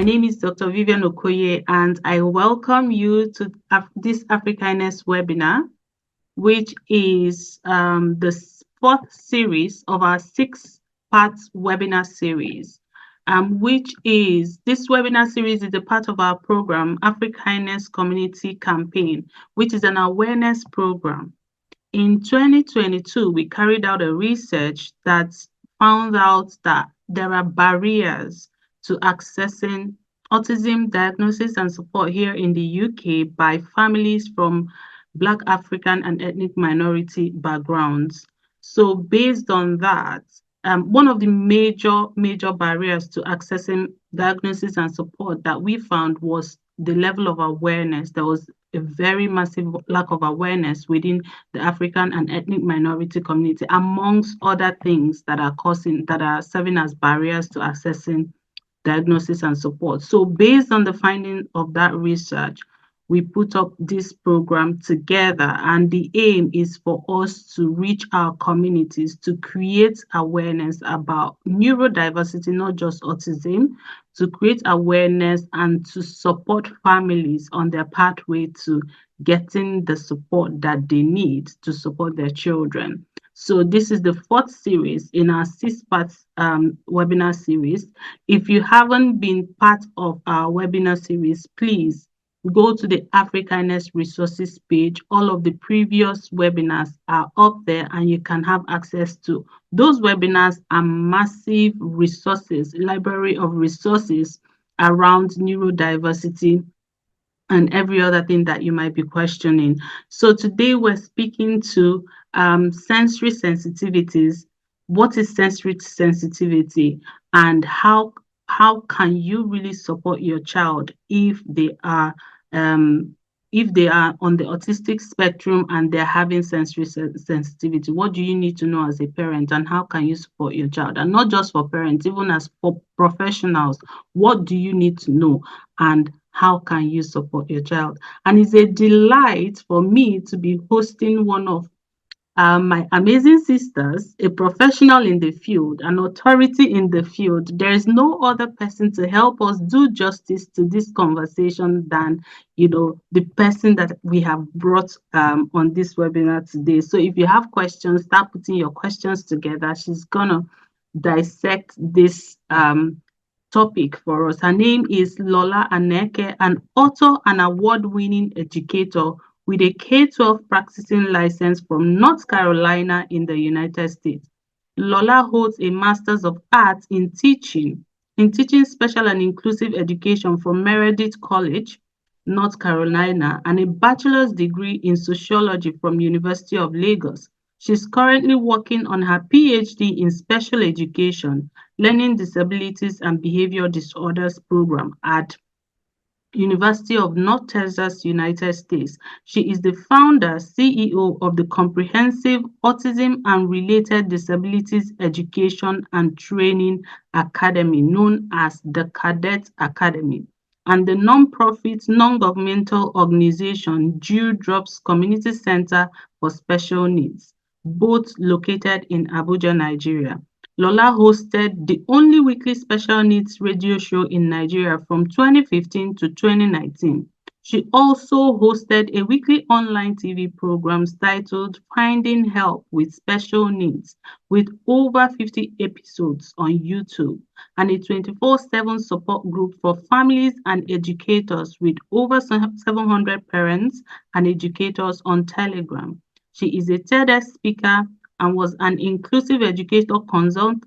My name is Dr. Vivian Okoye, and I welcome you to this Africaness webinar, which is the fourth series of our six-part webinar series, which is this webinar series is a part of our program, Africaness Community Campaign, which is an awareness program. In 2022, we carried out a research that found out that there are barriers to accessing autism diagnosis and support here in the UK by families from Black, African, and ethnic minority backgrounds. So based on that, one of the major barriers to accessing diagnosis and support that we found was the level of awareness. There was a very massive lack of awareness within the African and ethnic minority community, amongst other things that are serving as barriers to accessing diagnosis and support. So based on the finding of that research, we put up this program together, and the aim is for us to reach our communities to create awareness about neurodiversity, not just autism, to create awareness and to support families on their pathway to getting the support that they need to support their children. So this is the fourth series in our six-part webinar series. If you haven't been part of our webinar series, please go to the Africaness resources page. All of the previous webinars are up there, and you can have access to those webinars and massive resources, library of resources around neurodiversity and every other thing that you might be questioning. So today we're speaking to sensory sensitivities. What is sensory sensitivity, and how can you really support your child um, if they are on the autistic spectrum and they're having sensory sensitivity? What do you need to know as a parent, and how can you support your child? And not just for parents, even as for professionals, what do you need to know, and how can you support your child? And it's a delight for me to be hosting one of my amazing sisters, a professional in the field, an authority in the field. There is no other person to help us do justice to this conversation than, the person that we have brought on this webinar today. So if you have questions, start putting your questions together. She's gonna dissect this topic for us. Her name is Lola Aneke, an author and award-winning educator with a K-12 practicing license from North Carolina in the United States. Lola holds a Master's of Arts in teaching special and inclusive education from Meredith College, North Carolina, and a bachelor's degree in sociology from University of Lagos. She's currently working on her PhD in special education, learning disabilities and behavior disorders program at University of North Texas, United States. She is the founder, CEO of the Comprehensive Autism and Related Disabilities Education and Training Academy, known as the Cadet Academy, and the non-profit, non-governmental organization Dewdrops Community Center for Special Needs, both located in Abuja, Nigeria. Lola hosted the only weekly special needs radio show in Nigeria from 2015 to 2019. She also hosted a weekly online TV program titled Finding Help with Special Needs, with over 50 episodes on YouTube, and a 24/7 support group for families and educators with over 700 parents and educators on Telegram. She is a TEDx speaker and was an inclusive educator consultant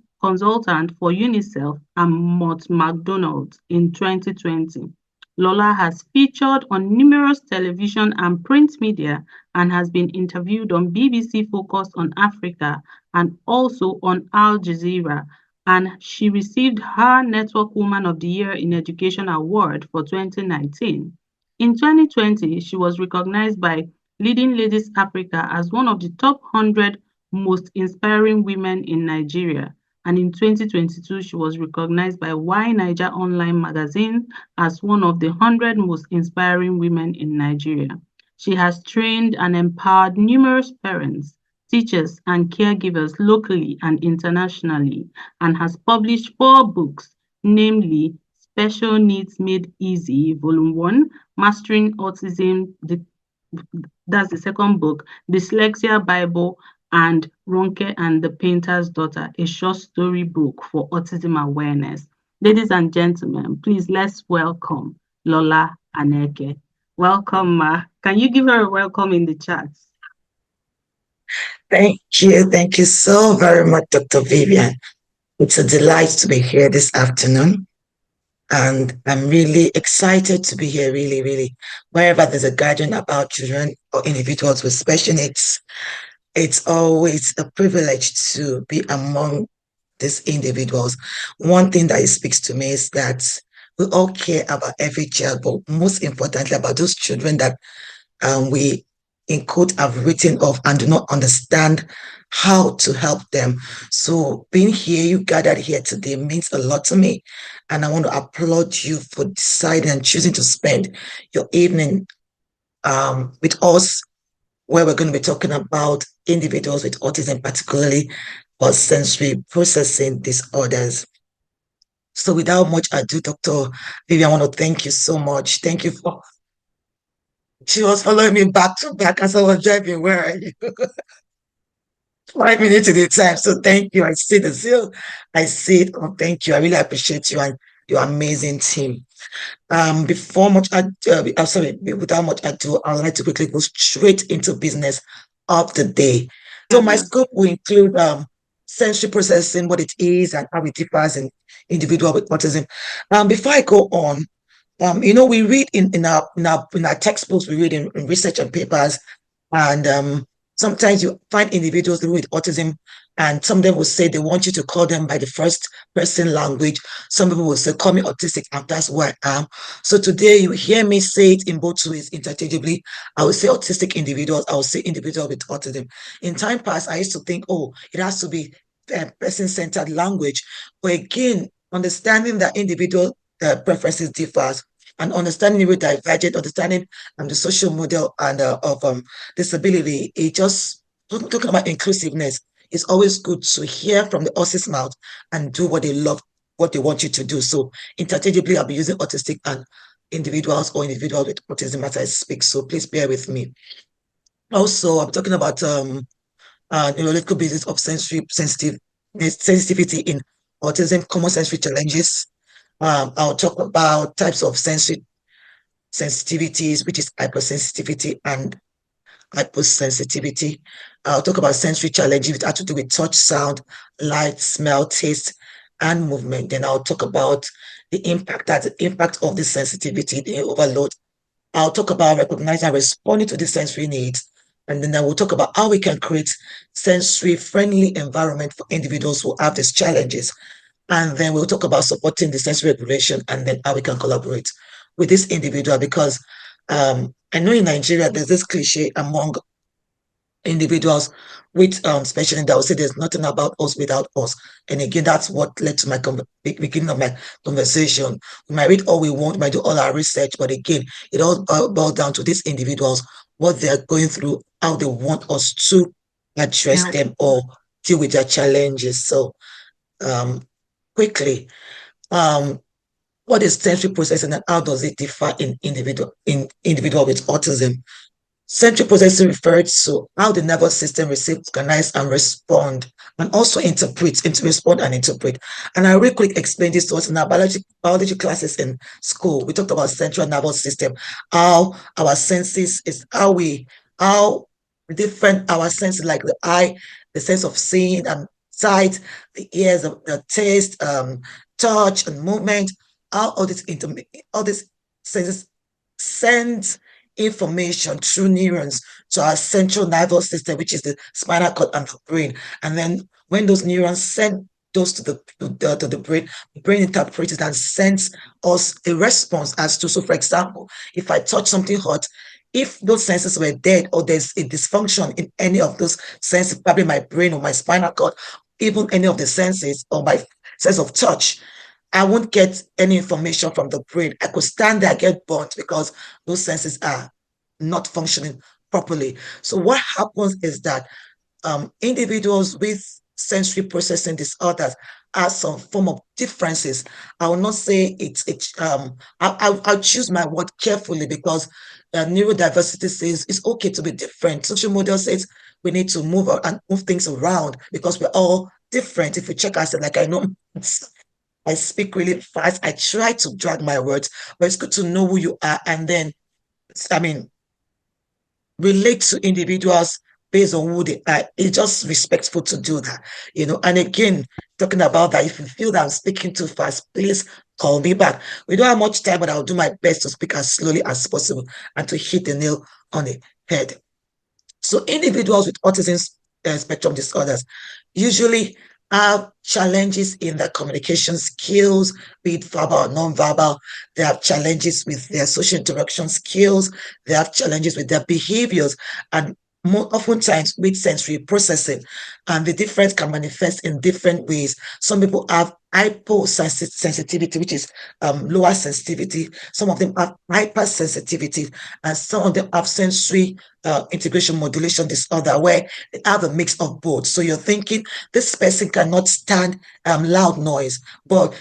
for UNICEF and Mott McDonald in 2020. Lola has featured on numerous television and print media and has been interviewed on BBC Focus on Africa and also on Al Jazeera. And she received her Network Woman of the Year in Education Award for 2019. In 2020, she was recognized by Leading Ladies Africa as one of the top 100 most inspiring women in Nigeria. And in 2022, she was recognized by Why Niger Online magazine as one of the 100 most inspiring women in Nigeria. She has trained and empowered numerous parents, teachers, and caregivers locally and internationally, and has published 4 books, namely Special Needs Made Easy, Volume 1, Mastering Autism, that's the second book, Dyslexia Bible, and Ronke and the Painter's Daughter, a short story book for autism awareness. Ladies and gentlemen, please let's welcome Lola Aneke. Welcome, Ma. Can you give her a welcome in the chat? Thank you. Thank you so very much, Dr. Vivian. It's a delight to be here this afternoon. And I'm really excited to be here, really, really. Wherever there's a gathering about children or individuals with special needs, it's always a privilege to be among these individuals. One thing that it speaks to me is that we all care about every child, but most importantly about those children that we in quote have written off and do not understand how to help them. So being here, you gathered here today means a lot to me. And I want to applaud you for deciding and choosing to spend your evening with us, where we're going to be talking about individuals with autism, particularly or sensory processing disorders. So without much ado, Dr. Vivian, I want to thank you so much. Thank you for she was following me back to back as I was driving. Where are you? 5 minutes at a time. So thank you. I see the zeal. I see it. Oh, thank you. I really appreciate you and your amazing team. Before much ado, sorry, without much ado, I'd like to quickly go straight into business of the day. So my scope will include sensory processing, what it is, and how it differs in individual with autism. Before I go on, we read in our textbooks, we read in research and papers, and sometimes you find individuals living with autism, and some of them will say they want you to call them by the first person language. Some people will say, "Call me autistic," and that's who I am. So today you hear me say it in both ways interchangeably. I will say autistic individuals. I will say individual with autism. In time past, I used to think, oh, it has to be person-centered language, but again, understanding that individual preferences differs and understanding with divergent understanding the social model and of disability. It just talking about inclusiveness. It's always good to hear from the horse's mouth and do what they love, what they want you to do. So interchangeably, I'll be using autistic and individuals or individuals with autism as I speak. So please bear with me. Also, I'm talking about neurological basis of sensitivity in autism, common sensory challenges. I'll talk about types of sensory sensitivities, which is hypersensitivity and hyposensitivity. I'll talk about sensory challenges which have to do with touch, sound, light, smell, taste, and movement. Then I'll talk about the impact of the sensitivity, the overload. I'll talk about recognizing and responding to the sensory needs. And then I will talk about how we can create sensory-friendly environment for individuals who have these challenges. And then we'll talk about supporting the sensory regulation and then how we can collaborate with this individual because I know in Nigeria there's this cliche among individuals with special needs that will say there's nothing about us without us. And again, that's what led to my beginning of my conversation. We might read all we want, we might do all our research, but again, it all boils down to these individuals, what they're going through, how they want us to address them or deal with their challenges. So quickly, what is sensory processing and how does it differ in individual with autism? Sensory processing refers to how the nervous system receives, recognize, and respond, and also respond and interpret. And I really quick explain this to us in our biology classes in school. We talked about central nervous system, how our senses is how different our senses, like the eye, the sense of seeing and sight, the ears, the taste, touch, and movement, how all these senses send information through neurons to our central nervous system, which is the spinal cord and the brain. And then when those neurons send those to the brain interprets it and sends us a response as to, so for example, if I touch something hot, if those senses were dead or there's a dysfunction in any of those senses, probably my brain or my spinal cord, even any of the senses or my sense of touch, I won't get any information from the brain. I could stand there, get burnt because those senses are not functioning properly. So what happens is that individuals with sensory processing disorders has some form of differences. I will not say I'll choose my word carefully because neurodiversity says it's okay to be different. Social model says we need to and move things around because we're all different. If we check ourselves, like I know I speak really fast. I try to drag my words, but it's good to know who you are and then, I mean, relate to individuals based on who they are. It's just respectful to do that. And again, talking about that, if you feel that I'm speaking too fast, please call me back. We don't have much time, but I'll do my best to speak as slowly as possible and to hit the nail on the head. So individuals with autism spectrum disorders usually have challenges in their communication skills, be it verbal or non-verbal. They have challenges with their social interaction skills. They have challenges with their behaviors, and more oftentimes with sensory processing. And the difference can manifest in different ways. Some people have hyposensitivity, which is lower sensitivity. Some of them have hypersensitivity, and some of them have sensory integration modulation disorder, where they have a mix of both. So you're thinking this person cannot stand loud noise, but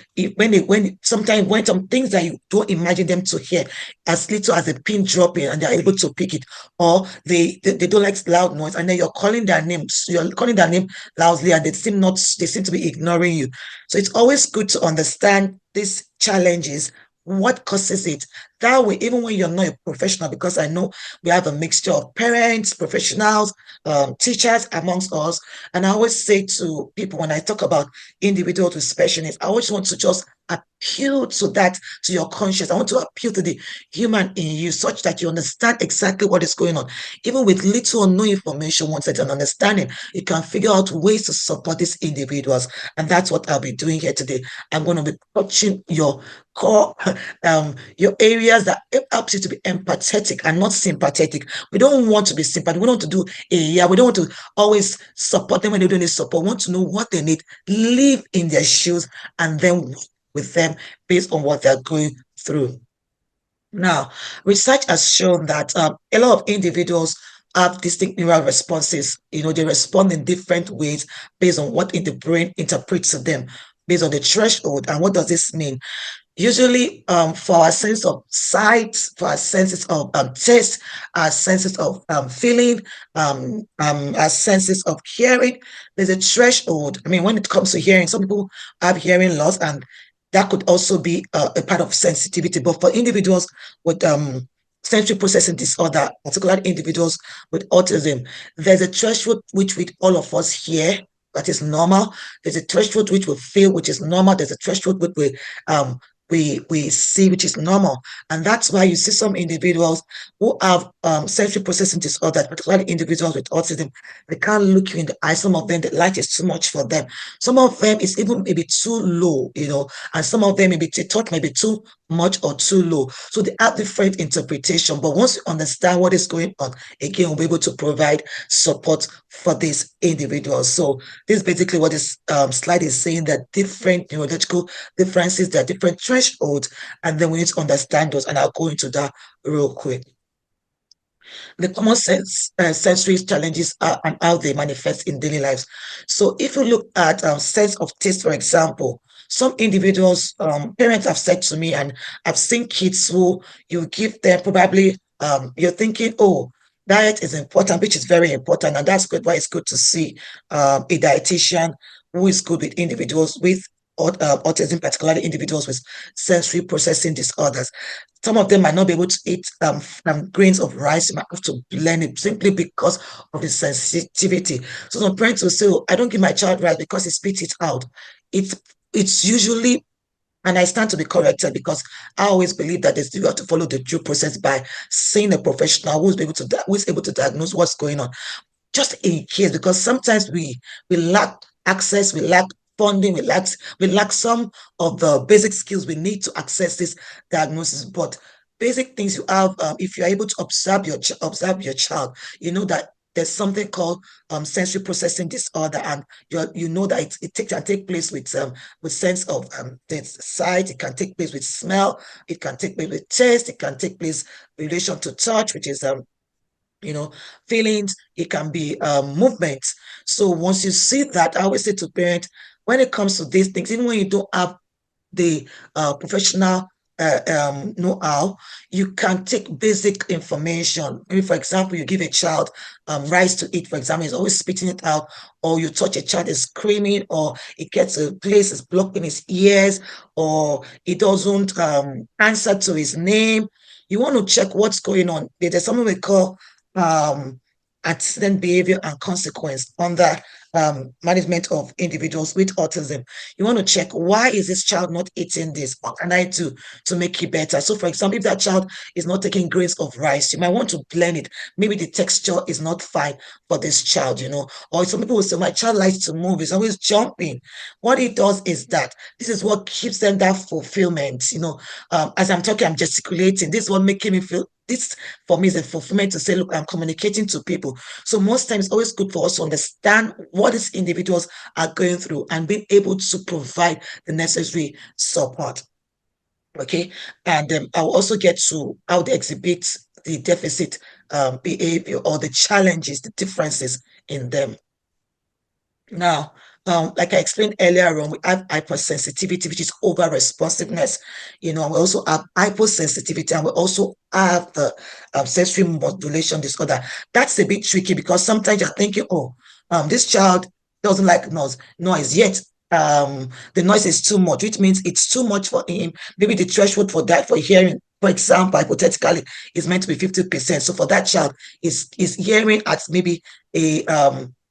sometimes when some things that you don't imagine them to hear, as little as a pin dropping, and they're able to pick it, or they don't like loud noise, and then you're calling their names, you're calling their name loudly, and they seem to be ignoring you. So it's always good to understand these challenges, what causes it. That way, even when you're not a professional, because I know we have a mixture of parents, professionals, teachers amongst us. And I always say to people when I talk about individuals with special needs, I always want to just appeal to that, to your conscience. I want to appeal to the human in you such that you understand exactly what is going on. Even with little or no information, once it's an understanding, you can figure out ways to support these individuals. And that's what I'll be doing here today. I'm going to be touching your core, your areas that helps you to be empathetic and not sympathetic. We don't want to be sympathetic. We don't want to do we don't want to always support them when they don't need support. We want to know what they need, live in their shoes, and then work with them based on what they're going through. Now, research has shown that a lot of individuals have distinct neural responses. They respond in different ways based on what in the brain interprets to them, based on the threshold. And what does this mean? Usually, for our sense of sight, for our senses of taste, our senses of feeling, our senses of hearing, there's a threshold. I mean, when it comes to hearing, some people have hearing loss, and that could also be a part of sensitivity. But for individuals with sensory processing disorder, particularly individuals with autism, there's a threshold which with all of us hear, that is normal. There's a threshold which we feel, which is normal. There's a threshold which we see, which is normal. And that's why you see some individuals who have sensory processing disorder, particularly individuals with autism, they can't look you in the eye. Some of them, the light is too much for them. Some of them is even maybe too low, and some of them maybe the touch may be too much or too low. So they have different interpretation. But once you understand what is going on, again, we'll be able to provide support for these individuals. So this is basically what this slide is saying, that different neurological differences, there are different thresholds, and then we need to understand those. And I'll go into that real quick. The common sensory challenges are and how they manifest in daily lives. So if you look at sense of taste, for example, some individuals, parents have said to me, and I've seen kids who you give them probably, you're thinking, oh, diet is important, which is very important, and that's good. Why it's good to see a dietitian who is good with individuals with autism, particularly individuals with sensory processing disorders. Some of them might not be able to eat grains of rice. You might have to blend it simply because of the sensitivity. So some parents will say, oh, I don't give my child rice because he spits it out. It's usually, and I stand to be corrected, because I always believe that you have to follow the due process by seeing a professional who's able to diagnose what's going on, just in case, because sometimes we lack access, we lack funding, we lack some of the basic skills we need to access this diagnosis. But basic things you have, if you're able to observe your child, you know that there's something called sensory processing disorder, and you know that can take place with sense of the sight, it can take place with smell, it can take place with taste, it can take place in relation to touch, which is feelings, it can be movement. So once you see that, I always say to parents, when it comes to these things, even when you don't have the professional know-how, you can take basic information. Maybe, for example, you give a child rice to eat, for example, he's always spitting it out, or you touch a child is screaming, or it gets a place is blocking his ears, or he doesn't answer to his name. You want to check what's going on. There's something we call um, antecedent behavior and consequence under management of individuals with autism. You want to check, why is this child not eating this? What can I do to make it better? So, for example, if that child is not taking grains of rice, you might want to blend it. Maybe the texture is not fine for this child, Or some people will say, my child likes to move, he's always jumping. What it does is that this is what gives them that fulfillment. As I'm talking, I'm gesticulating. This is what making me feel. This for me is a fulfillment to say, look, I'm communicating to people. So most times it's always good for us to understand what these individuals are going through and being able to provide the necessary support. Okay. And I'll also get to how they exhibit the deficit behavior or the challenges, the differences in them. Now, like I explained earlier on, we have hypersensitivity, which is over responsiveness. We also have hypersensitivity, and we also have the sensory modulation disorder. That's a bit tricky because sometimes you're thinking, oh, this child doesn't like noise yet. The noise is too much, which means it's too much for him. Maybe the threshold for that, for hearing, for example, hypothetically, is meant to be 50%. So for that child, is hearing at maybe a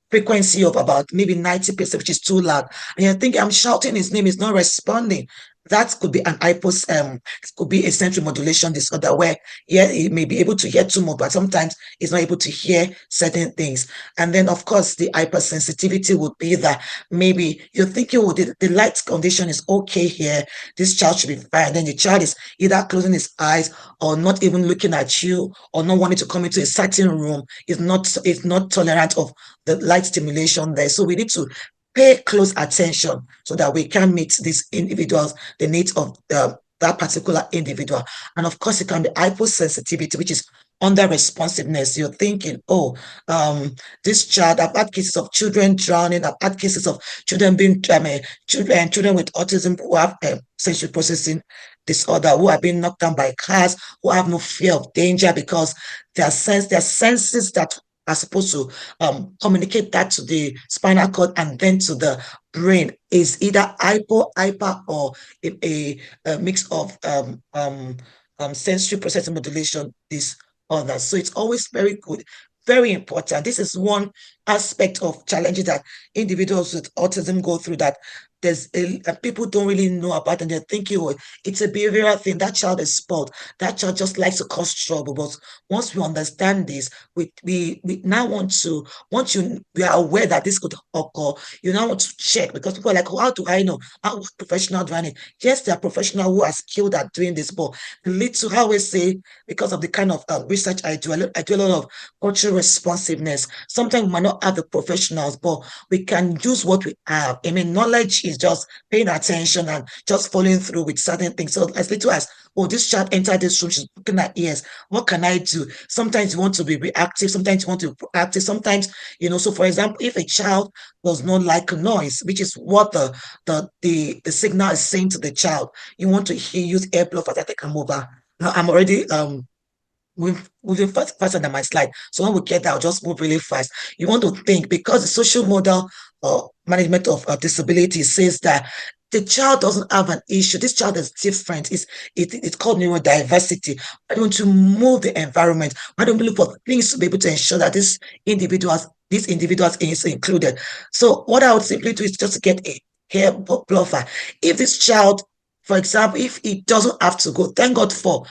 frequency of about maybe 90%, which is too loud. And you're thinking, I'm shouting his name, he's not responding. That could be an it could be a sensory modulation disorder where, yeah, he may be able to hear too much, but sometimes he's not able to hear certain things. And then, of course, the hypersensitivity would be that maybe you're thinking, oh, the light condition is okay here. This child should be fine. Then the child is either closing his eyes or not even looking at you or not wanting to come into a certain room. Is not tolerant of the light stimulation there. So we need to pay close attention so that we can meet these individuals, the needs of that particular individual. And of course, it can be hypersensitivity, which is under responsiveness. You're thinking, oh, this child, I've had cases of children drowning, I've had cases of children being children with autism who have sensory processing disorder, who are being knocked down by cars, who have no fear of danger because their senses that are supposed to communicate that to the spinal cord and then to the brain is either hyper, or a mix of sensory processing modulation disorder. So it's always very good, very important. This is one aspect of challenges that individuals with autism go through, that people don't really know about, and they're thinking, oh, it's a behavioral thing. That child is spoiled. That child just likes to cause trouble. But once we understand this, we now want to, once we are aware that this could occur, you now want to check, because people are like, oh, how do I know? How professional do I need? Yes, there are professionals who are skilled at doing this, but the little, I always say, because of the kind of research I do, I do a lot of cultural responsiveness. Sometimes we might not have the professionals, but we can use what we have. I mean, knowledge is just paying attention and just following through with certain things. So as little as, oh, this child entered this room, she's looking at ears. What can I do? Sometimes you want to be reactive, sometimes you want to be proactive, sometimes, so for example, if a child does not like noise, which is what the signal is saying to the child, you want to use air bluffers that they can move over. Now I'm already moving faster than my slide. So when we get there, I'll just move really fast. You want to think, because the social model management of disability says that the child doesn't have an issue. This child is different. It's called neurodiversity. Why don't you move the environment? Why don't we look for things to be able to ensure that these individuals is included? So what I would simply do is just get a hair bluffer. If this child, for example, if he doesn't have to go, thank God for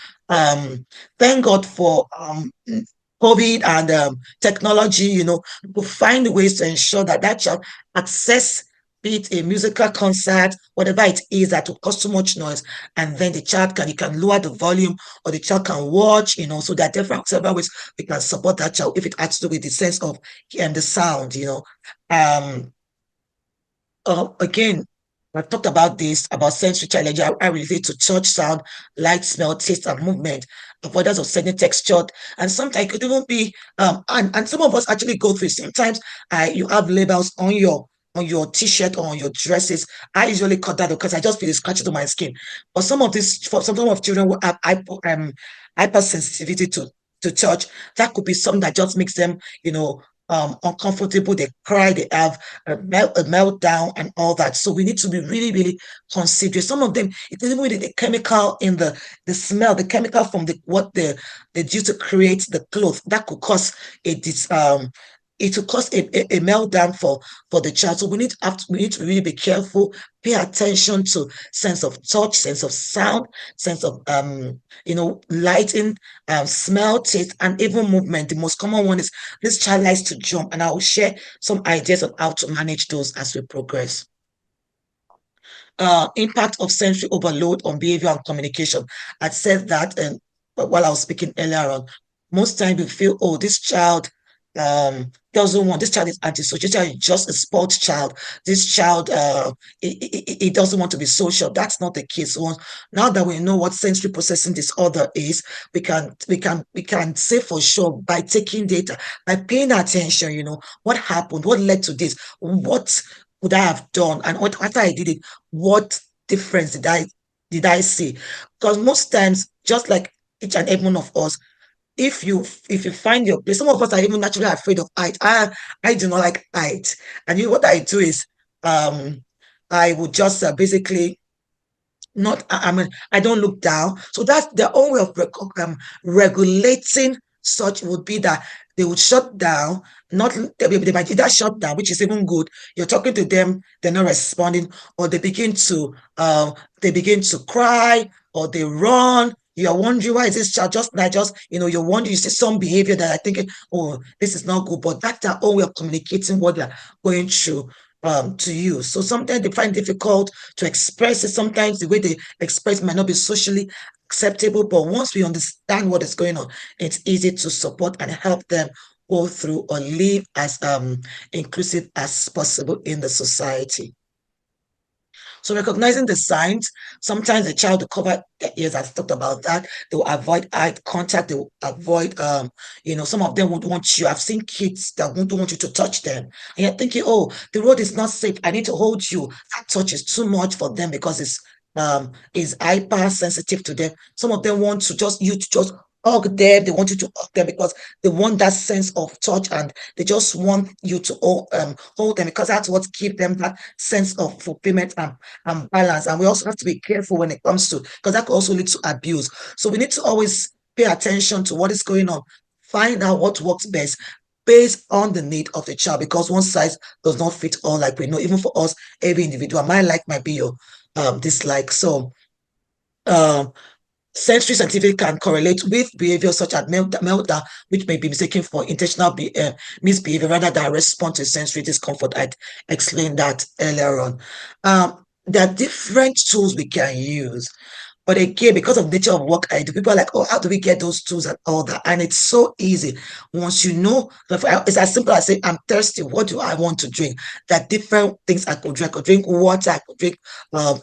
COVID and technology, to find ways to ensure that that child access, be it a musical concert, whatever it is that will cause too much noise, and then the child you can lower the volume, or the child can watch, so there are different several ways we can support that child if it has to do with the sense of the sound, Um, again, I've talked about this, about sensory challenge. I relate to touch, sound, light, smell, taste, and movement, avoidance of certain texture. And sometimes it could even be, and some of us actually go through it. Sometimes you have labels on your on your t-shirt or on your dresses. I usually cut that because I just feel it scratches on my skin. But some of these, for some of children who have hypersensitivity to touch, that could be something that just makes them, uncomfortable. They cry, they have a meltdown and all that. So we need to be really, really considerate. Some of them, it's even with the chemical in the smell, the chemical from what they use to create the cloth that could cause a dis it will cause a meltdown for the child. So we need to really be careful, pay attention to sense of touch, sense of sound, sense of lighting, smell, taste, and even movement. The most common one is this child likes to jump, and I will share some ideas on how to manage those as we progress. Impact of sensory overload on behavior and communication. I said that, and while I was speaking earlier on, most time we feel, oh, this child doesn't want, this child is antisocial, this child is just a spoiled child, this child he doesn't want to be social. That's not the case. Now that we know what sensory processing disorder is, we can say for sure by taking data, by paying attention, what happened, what led to this, what would I have done, and what after I did it, what difference did I see? Because most times, just like each and every one of us, if you find your place, some of us are even naturally afraid of height. I do not like height, and what I do is, um I would just basically not mean, I don't look down. So that's their own way of regulating. Such would be that they would shut down. Not they might either shut down, which is even good. You're talking to them, they're not responding, or they begin to cry, or they run. You're wondering why is this child just you're wondering, you see some behavior that I think, oh, this is not good, but that's their own way of communicating what they're going through to you. So sometimes they find it difficult to express it. Sometimes the way they express might not be socially acceptable, but once we understand what is going on, it's easy to support and help them go through or live as inclusive as possible in the society. So recognizing the signs, sometimes the child will cover their ears. I've talked about that. They will avoid eye contact. They will avoid, some of them would want you. I've seen kids that won't want you to touch them. And you're thinking, oh, the road is not safe. I need to hold you. That touch is too much for them because it's hypersensitive to them. Some of them want you to just hug them. They want you to hug them because they want that sense of touch, and they just want you to hold them because that's what gives them that sense of fulfillment and balance. And we also have to be careful when it comes to, because that could also lead to abuse. So we need to always pay attention to what is going on, find out what works best based on the need of the child, because one size does not fit all. Like we know, even for us, every individual, my like might be your dislike. So um sensory scientific can correlate with behavior such as meltdown, which may be mistaken for intentional misbehavior rather than response to sensory discomfort. I'd explained that earlier on. There are different tools we can use. But again, because of the nature of work I do, people are like, oh, how do we get those tools and all that? And it's so easy. Once you know, it's as simple as saying, I'm thirsty. What do I want to drink? There are different things I could drink. I could drink water. I could drink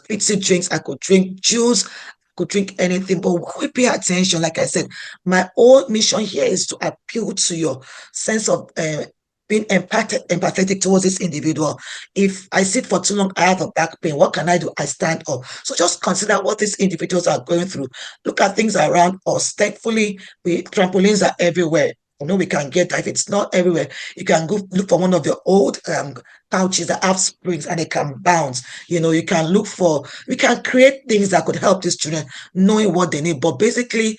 fizzy drinks. I could drink juice. Could drink anything, but when we pay attention, like I said, my whole mission here is to appeal to your sense of being empathetic towards this individual. If I sit for too long, I have a back pain. What can I do? I stand up. So just consider what these individuals are going through. Look at things around us. Thankfully, trampolines are everywhere. I know we can get that. If it's not everywhere, you can go look for one of the old couches that have springs and they can bounce. We can create things that could help these children knowing what they need. But basically,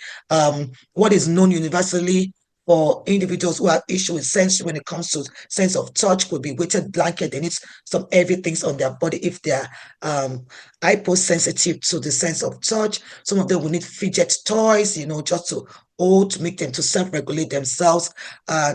what is known universally for individuals who have issue with sensory when it comes to sense of touch could be weighted blanket. They need some heavy things on their body if they're hyposensitive to the sense of touch. Some of them will need fidget toys, just to hold, to make them to self-regulate themselves.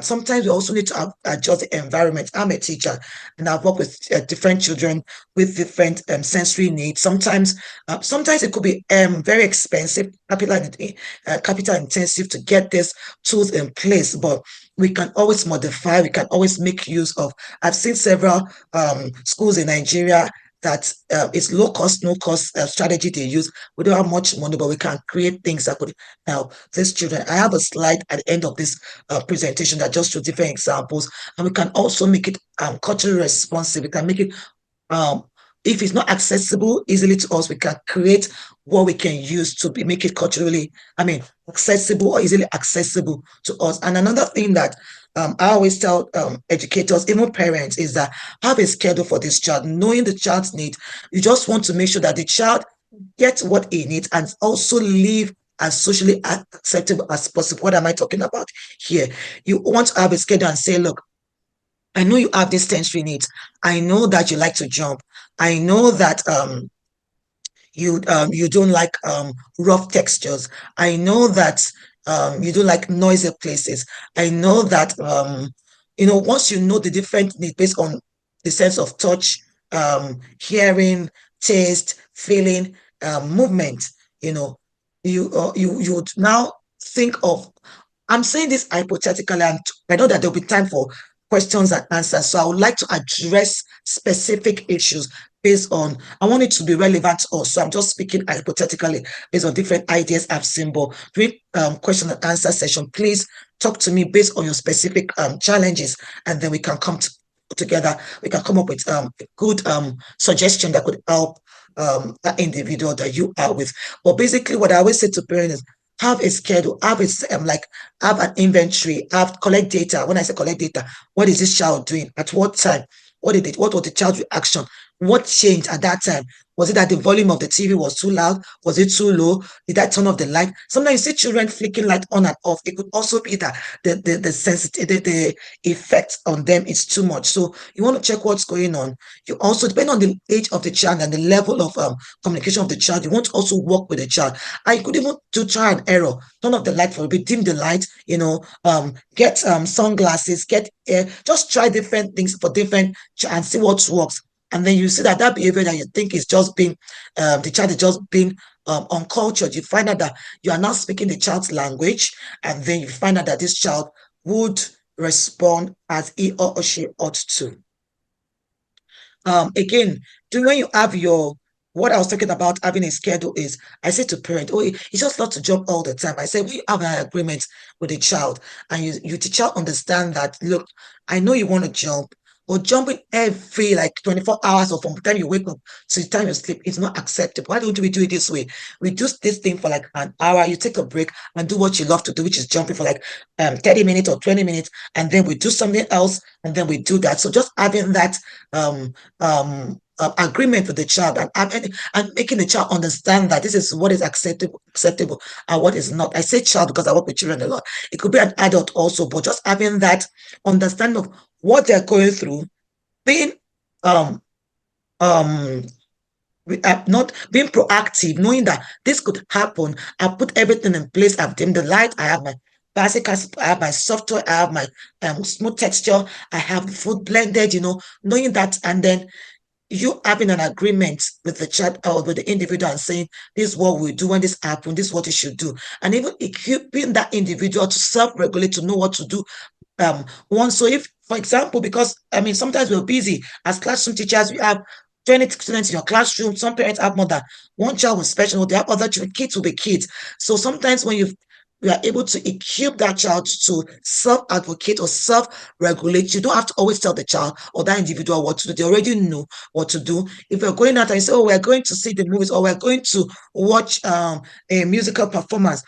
Sometimes we also need to adjust the environment. I'm a teacher and I've worked with different children with different sensory needs. Sometimes it could be very expensive, capital intensive to get these tools in place, but we can always modify, we can always make use of. I've seen several schools in Nigeria that it's low cost, no cost strategy they use. We don't have much money, but we can create things that could help these children. I have a slide at the end of this presentation that just shows different examples, and we can also make it culturally responsive. We can make it um, if it's not accessible easily to us, we can create what we can use to make it culturally, accessible or easily accessible to us. And another thing that I always tell educators, even parents, is that have a schedule for this child, knowing the child's need. You just want to make sure that the child gets what he needs and also live as socially acceptable as possible. What am I talking about here? You want to have a schedule and say, look, I know you have these sensory needs. I know that you like to jump. I know that you don't like rough textures. I know that you don't like noisy places. I know that once you know the different needs based on the sense of touch, hearing, taste, feeling, movement, you know, you would now think of. I'm saying this hypothetically, and I know that there'll be time for questions and answers. So I would like to address specific issues based on, I want it to be relevant to us. So I'm just speaking hypothetically based on different ideas I've seen. But during question and answer session, please talk to me based on your specific challenges, and then we can together. We can come up with a good suggestion that could help that individual that you are with. But basically, what I always say to parents is have a schedule, have an inventory, collect data. When I say collect data, what is this child doing? At what time? What was the child's reaction? What changed at that time? Was it that the volume of the TV was too loud? Was it too low? Did I turn off the light? Sometimes you see children flicking light on and off. It could also be that the sensitivity, the effect on them is too much. So you want to check what's going on. You also, depend on the age of the child and the level of communication of the child, you want to also work with the child. I could even do try and error. Turn off the light for a bit, dim the light, get sunglasses, get just try different things for different and see what works. And then you see that behavior that you think is just being the child is just being uncultured. You find out that you are not speaking the child's language, and then you find out that this child would respond as he or she ought to. Again, when you have what I was talking about having a schedule is, I say to parent, oh, it's just not to jump all the time. I say we have an agreement with the child, and you the child understand that, look, I know you want to jump, but jumping every like 24 hours or from the time you wake up to the time you sleep is not acceptable. Why don't we do it this way? We do this thing for like an hour, you take a break and do what you love to do, which is jumping for like 30 minutes or 20 minutes, and then we do something else, and then we do that. So just having that agreement with the child, and making the child understand that this is what is acceptable and what is not. I say child because I work with children a lot. It could be an adult also, but just having that understanding of what they're going through, being um um not being proactive, knowing that this could happen. I put everything in place. I've dimmed the light. I have my basic, I have my software, I have my smooth texture, I have the food blended, knowing that, and then you having an agreement with the child or with the individual and saying, this is what we do when this happens, this is what you should do. And even equipping that individual to self-regulate, to know what to do. So if, for example, because sometimes we're busy as classroom teachers, we have 20 students in your classroom. Some parents have more than one child with special, they have other children, kids will be kids. So sometimes when we are able to equip that child to self-advocate or self-regulate. You don't have to always tell the child or that individual what to do. They already know what to do. If we're going out and you say, oh, we're going to see the movies, or we're going to watch a musical performance,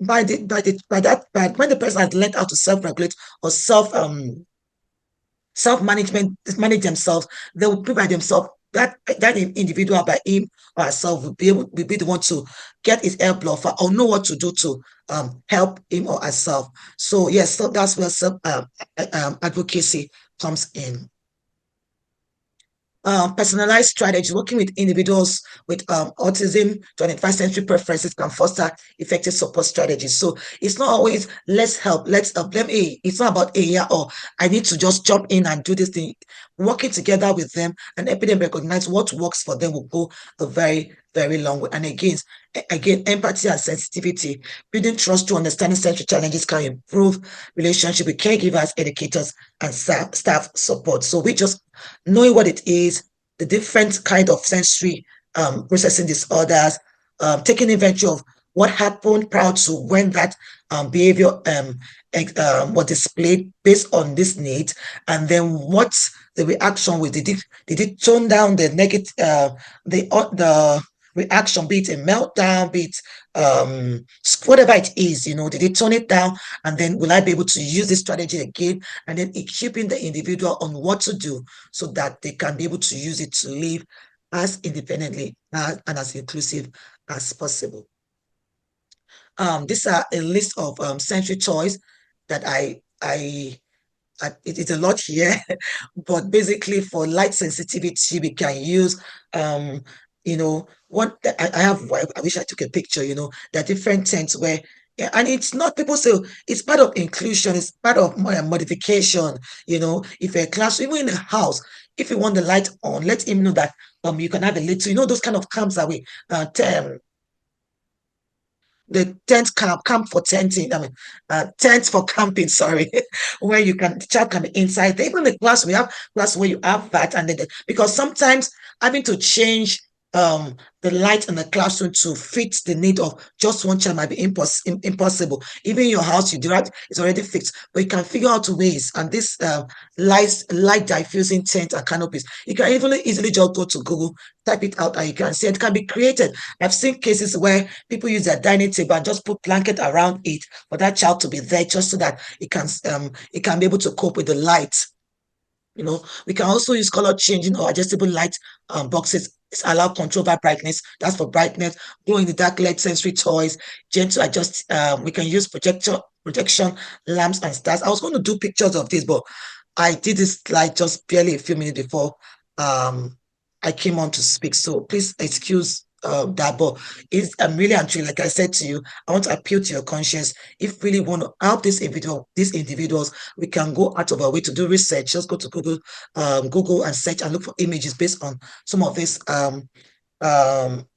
by when the person has learned how to self-regulate or self-management, manage themselves, they will be by themselves. That individual by him or herself will be the one to get his air blood or know what to do to help him or herself. So yes, so that's where self advocacy comes in. Personalized strategy, working with individuals with autism, 21st century preferences can foster effective support strategies. So it's not always let's help. It's not about I need to just jump in and do this thing. Working together with them and helping them recognize what works for them will go a very, very long way. And again, empathy and sensitivity, building trust to understanding sensory challenges can improve relationship with caregivers, educators, and staff support. So we just knowing what it is, the different kind of sensory processing disorders, taking inventory of what happened prior to when that behavior was displayed based on this need, and then what's the reaction with did it tone down the negative the reaction, be it a meltdown, be it whatever it is, did it tone it down, and then will I be able to use this strategy again, and then equipping the individual on what to do so that they can be able to use it to live as independently and as inclusive as possible. These are a list of sensory toys that it's a lot here, but basically for light sensitivity, we can use, what I have. I wish I took a picture. There are different tents where, yeah, and it's not people say it's part of inclusion, it's part of modification. If a class, even in a house, if you want the light on, let him know that you can have a little, those kind of camps that we the camp for tenting, I mean, tent for camping, sorry, where the child can be inside. Even the class, we have class where you have that, and then because sometimes having to change the light in the classroom to fit the need of just one child might be impossible. Even in your house, you do that, it's already fixed, but you can figure out ways. And this light diffusing tent and canopies, you can even easily just go to Google, type it out, and you can see it can be created. I've seen cases where people use their dining table and just put blanket around it for that child to be there, just so that it can be able to cope with the light. We can also use color changing or adjustable light boxes. It's allow control by brightness. That's for brightness. Glow in the dark light sensory toys. Gentle adjust. We can use projection lamps and stars. I was going to do pictures of this, but I did this slide just barely a few minutes before I came on to speak. So please excuse that, but I'm really and truly, like I said to you, I want to appeal to your conscience. If really want to help these individuals, we can go out of our way to do research. Just go to Google and search and look for images based on some of this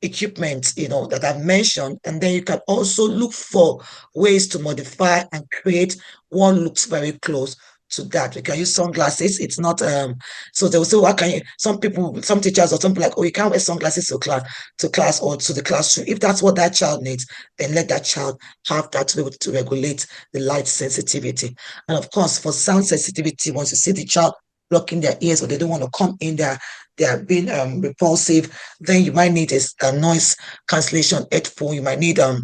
equipment, that I've mentioned, and then you can also look for ways to modify and create one looks very close to that. We can use sunglasses. It's not so they'll say, what can you, some teachers or some people like, oh, you can't wear sunglasses to class or to the classroom. If that's what that child needs, then let that child have that to be able to regulate the light sensitivity. And of course, for sound sensitivity, once you see the child blocking their ears or they don't want to come in there, they are being repulsive, then you might need a noise cancellation headphone. You might need a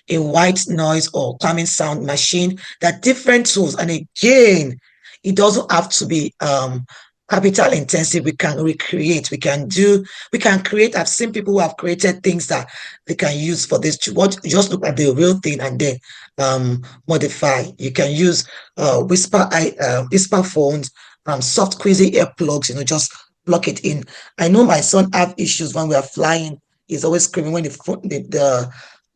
white noise or calming sound machine. There are different tools. And again, it doesn't have to be capital intensive. We can recreate, we can create. I've seen people who have created things that they can use for this. Just look at the real thing and then modify. You can use whisper phones, soft squeezy earplugs, just plug it in. I know my son have issues when we are flying. He's always screaming when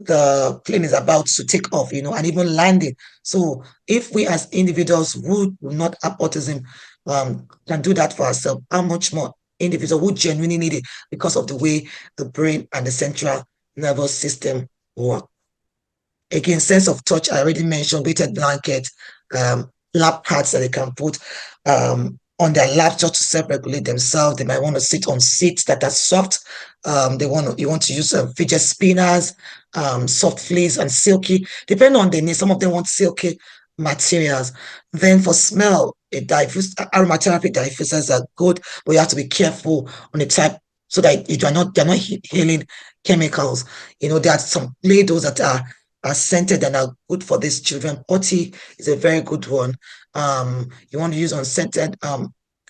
the plane is about to take off, and even landing. So if we as individuals who do not have autism can do that for ourselves, how much more individual who genuinely need it because of the way the brain and the central nervous system work. Again, sense of touch, I already mentioned, weighted blanket, lap pads that they can put on their laps just to self-regulate themselves. They might want to sit on seats that are soft. You want to use fidget spinners, soft fleece and silky, depending on the need. Some of them want silky materials. Then for smell, aromatherapy diffusers are good, but you have to be careful on the type so that they're not healing chemicals. There are some play-dohs that are scented and are good for these children. Potty is a very good one. You want to use unscented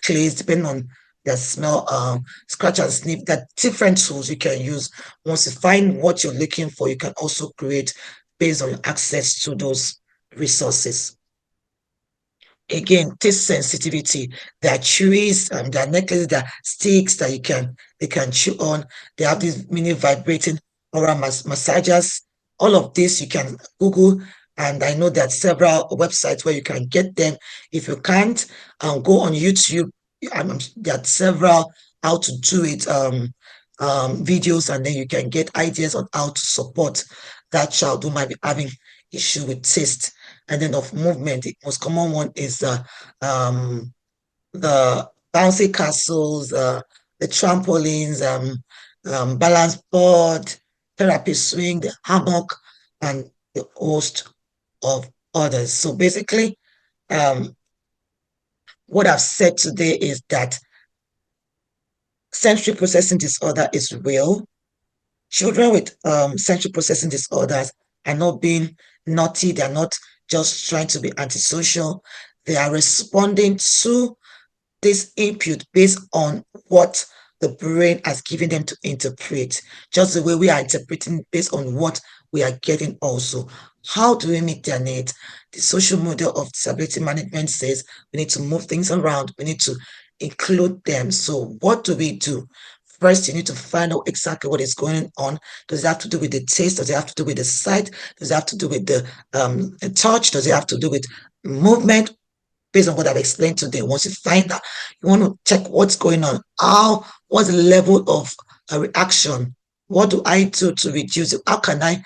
clays, depending on their smell, scratch and sniff. There are different tools you can use. Once you find what you're looking for, you can also create based on access to those resources. Again, taste sensitivity. There are chewies, there are necklaces, there are sticks that they can chew on. They have these mini vibrating oral massagers. All of this you can Google, and I know there are several websites where you can get them. If you can't, go on YouTube. There are several how to do it videos, and then you can get ideas on how to support that child who might be having issue with taste. And then of movement, the most common one is the bouncy castles, the trampolines, balance board, therapy swing, the hammock, and the host of others. So basically, um, what I've said today is that sensory processing disorder is real. Children with sensory processing disorders are not being naughty. They're not just trying to be antisocial. They are responding to this input based on what the brain has given them to interpret, just the way we are interpreting based on what we are getting also. How do we meet their needs? The social model of disability management says we need to move things around, we need to include them. So what do we do? First, you need to find out exactly what is going on. Does it have to do with the taste? Does it have to do with the sight? Does it have to do with the touch? Does it have to do with movement? Based on what I've explained today, once you find that, you want to check what's going on. What's the level of reaction? What do I do to reduce it? How can I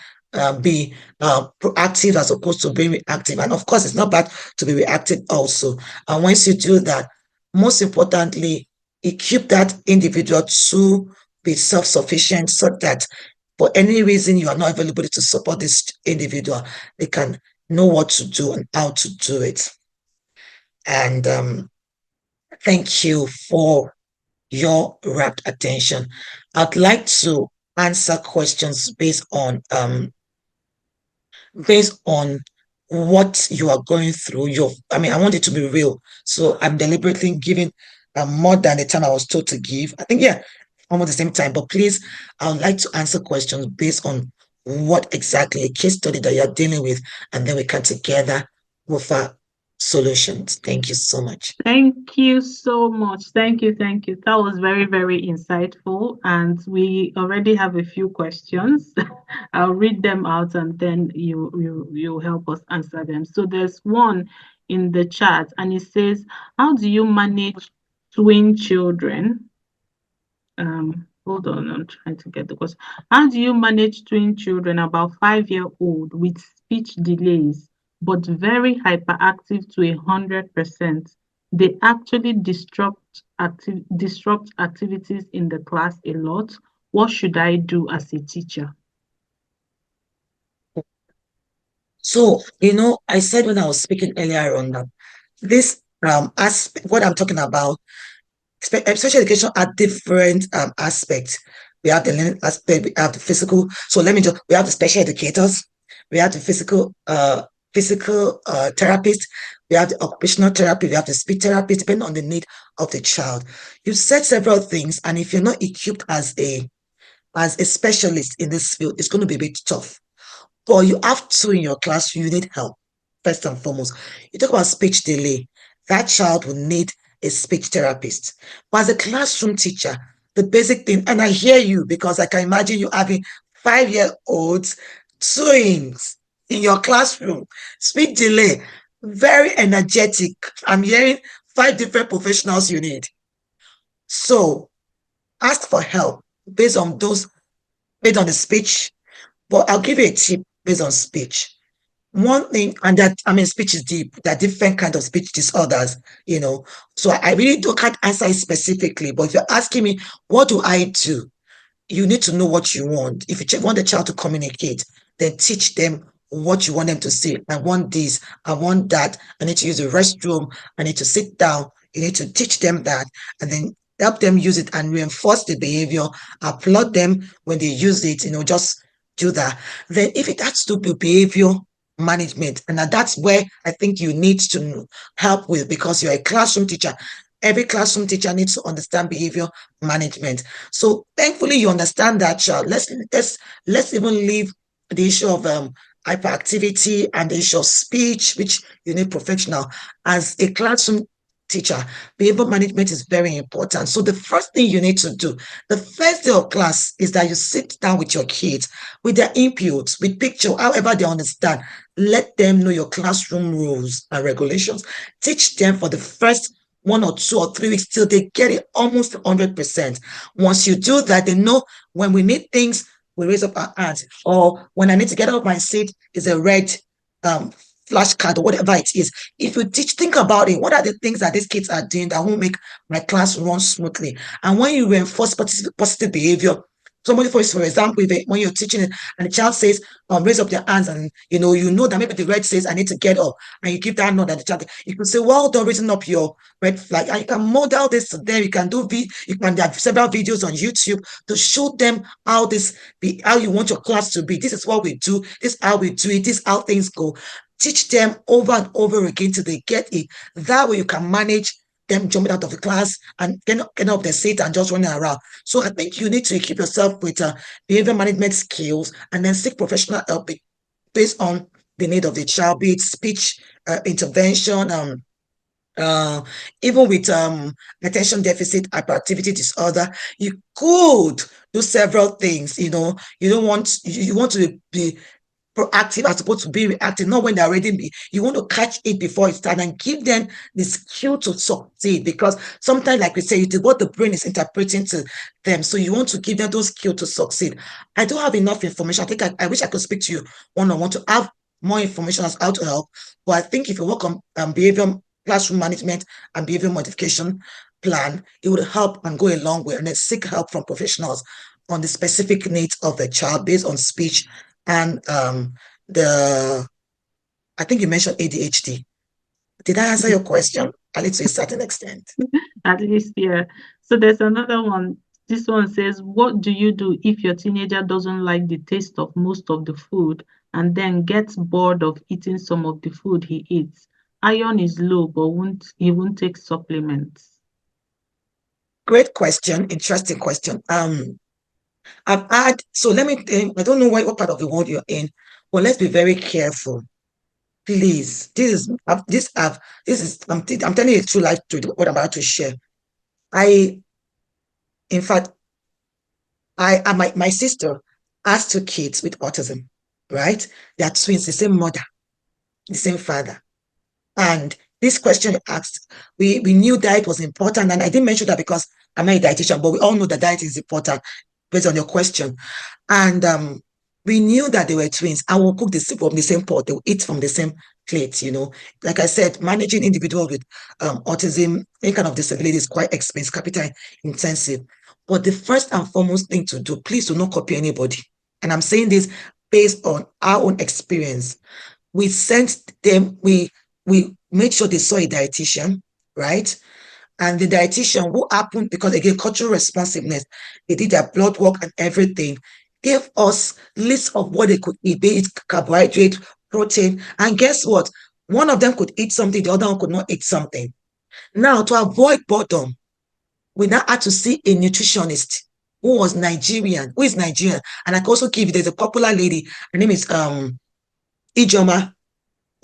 be proactive as opposed to being reactive? And of course, it's not bad to be reactive also. And once you do that, most importantly, equip that individual to be self-sufficient so that for any reason you are not available to support this individual, they can know what to do and how to do it. And thank you for your rapt attention. I'd like to answer questions based on what you are going through. I mean, I want it to be real. So I'm deliberately giving more than the time I was told to give. I think, yeah, almost the same time. But please, I would like to answer questions based on what exactly a case study that you're dealing with, and then we can together offer solutions. Thank you so much. Thank you so much. Thank you. Thank you. That was very, very insightful. And we already have a few questions. I'll read them out and then you help us answer them. So there's one in the chat and it says, how do you manage twin children? Hold on, I'm trying to get the question. How do you manage twin children about 5-year-old with speech delays, but very hyperactive to 100%? They actually disrupt activities in the class a lot. What should I do as a teacher? So, I said when I was speaking earlier on that this aspect, what I'm talking about, special education are different aspects. We have the learning aspect, we have the physical. So we have the special educators, we have the physical therapist, we have the occupational therapy, we have the speech therapy, depending on the need of the child. You've said several things, and if you're not equipped as a specialist in this field, it's going to be a bit tough. But you have to in your class, you need help, first and foremost. You talk about speech delay, that child will need a speech therapist. But as a classroom teacher, the basic thing, and I hear you because I can imagine you having 5-year-olds, twins in your classroom, speech delay, very energetic. I'm hearing 5 different professionals you need. So ask for help based on the speech. But I'll give you a tip based on speech. One thing, and that, I mean, speech is deep. There are different kinds of speech disorders, So I really can't answer it specifically. But if you're asking me, what do I do? You need to know what you want. If you want the child to communicate, then teach them what you want them to say. I want this, I want that. I need to use the restroom. I need to sit down. You need to teach them that, and then help them use it and reinforce the behavior. Applaud them when they use it. Just do that. Then, if it has to do behavior management, and that's where I think you need to help with, because you're a classroom teacher. Every classroom teacher needs to understand behavior management. So thankfully you understand that, child. Let's even leave the issue of hyperactivity and the issue of speech, which you need professional. As a classroom teacher, behavior management is very important. So the first thing you need to do, the first day of class, is that you sit down with your kids, with their inputs, with picture, however they understand. Let them know your classroom rules and regulations. Teach them for the first 1 or 2 or 3 weeks till they get it almost 100%. Once you do that, they know when we need things, we raise up our hands. Or when I need to get out of my seat, is a red flashcard or whatever it is. If you teach, think about it. What are the things that these kids are doing that won't make my class run smoothly? And when you reinforce positive behavior, somebody, for example, when you're teaching it and the child says, raise up their hands, and you know that maybe the red says, I need to get up, and you give that nod, and the child, you can say, well done, raising up your red flag. And you can model this to them. You can there are several videos on YouTube to show them how you want your class to be. This is what we do. This is how we do it. This is how things go. Teach them over and over again till they get it. That way you can manage them jumping out of the class and getting off their seat and just running around. So I think you need to equip yourself with behavior management skills and then seek professional help based on the need of the child, be it speech intervention, uh, even with attention deficit hyperactivity disorder. You could do several things. You don't want you want to be proactive as opposed to be reactive, not when they're already you want to catch it before it starts and give them the skill to succeed, because sometimes, like we say, it is what the brain is interpreting to them. So you want to give them those skills to succeed. I don't have enough information. I think I wish I could speak to you one-on-one to have more information as how to help. But I think if you work on behavior, classroom management, and behavior modification plan, it would help and go a long way. And then seek help from professionals on the specific needs of the child based on speech and the I think you mentioned ADHD. Did I answer your question? At least to a certain extent. At least, yeah. So there's another one. This one says, what do you do if your teenager doesn't like the taste of most of the food and then gets bored of eating some of the food he eats? Iron is low, but he won't take supplements. Great question. Interesting question. I've had, so let me think, I don't know what part of the world you're in, but let's be very careful. Please. I'm telling you a true life story, what I'm about to share. In fact, my sister has two kids with autism, right? They are twins, the same mother, the same father. And this question you asked, we knew diet was important. And I didn't mention that because I'm not a dietitian, but we all know that diet is important based on your question. And we knew that they were twins. I will cook the soup from the same pot. They will eat from the same plate, Like I said, managing individuals with autism, any kind of disability is quite expensive, capital intensive. But the first and foremost thing to do, please do not copy anybody. And I'm saying this based on our own experience. We sent them, we made sure they saw a dietitian, right? And the dietitian, who happened, because again, cultural responsiveness, they did their blood work and everything, gave us lists of what they could eat, be it carbohydrate, protein. And guess what? One of them could eat something, the other one could not eat something. Now, to avoid boredom, we now had to see a nutritionist who is Nigerian. And I can also give you, there's a popular lady, her name is Ijoma